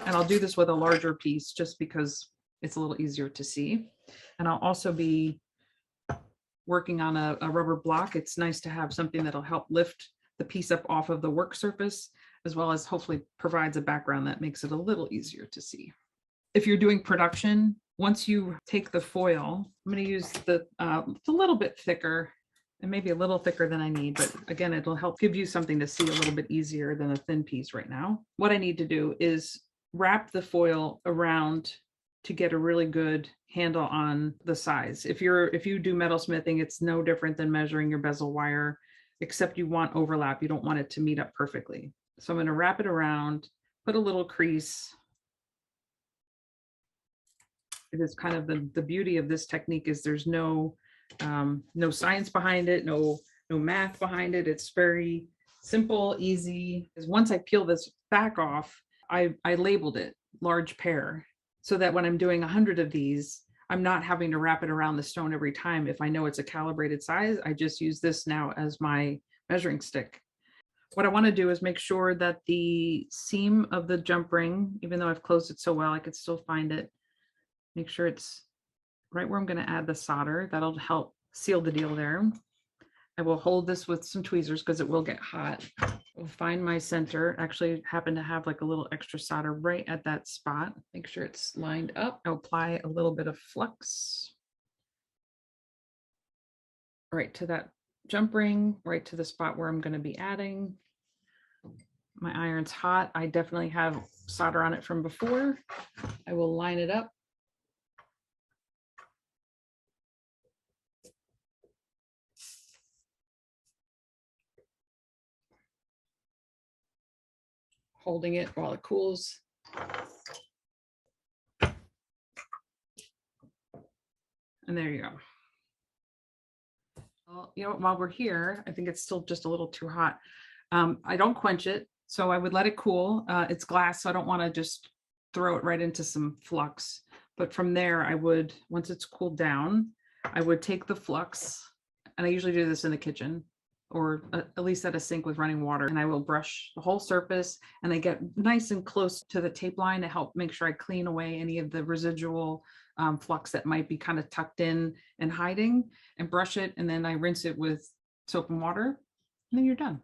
And I'll do this with a larger piece just because it's a little easier to see. And I'll also be working on a rubber block. It's nice to have something that'll help lift the piece up off of the work surface, as well as hopefully provides a background that makes it a little easier to see. If you're doing production, once you take the foil, I'm going to use it's a little bit thicker and maybe a little thicker than I need, but again, it'll help give you something to see a little bit easier than a thin piece right now. What I need to do is wrap the foil around to get a really good handle on the size. If you do metalsmithing, it's no different than measuring your bezel wire, except you want overlap. You don't want it to meet up perfectly. So I'm going to wrap it around, put a little crease. It is kind of the beauty of this technique is there's no science behind it, no math behind it. It's very simple, easy. Because once I peel this back off, I labeled it large pear, so that when I'm doing 100 of these, I'm not having to wrap it around the stone every time. If I know it's a calibrated size, I just use this now as my measuring stick. What I want to do is make sure that the seam of the jump ring, even though I've closed it so well, I could still find it. Make sure it's right where I'm going to add the solder. That'll help seal the deal there. I will hold this with some tweezers because it will get hot. I'll find my center. Actually happen to have like a little extra solder right at that spot. Make sure it's lined up. I'll apply a little bit of flux right to that jump ring, right to the spot where I'm going to be adding. My iron's hot. I definitely have solder on it from before. I will line it up. Holding it while it cools. And there you go. Well, you know, while we're here, I think it's still just a little too hot. I don't quench it, so I would let it cool. It's glass, so I don't want to just throw it right into some flux. But from there, I would, once it's cooled down, I would take the flux, and I usually do this in the kitchen, or at least at a sink with running water, and I will brush the whole surface, and I get nice and close to the tape line to help make sure I clean away any of the residual flux that might be kind of tucked in and hiding, and brush it, and then I rinse it with soap and water, and then you're done.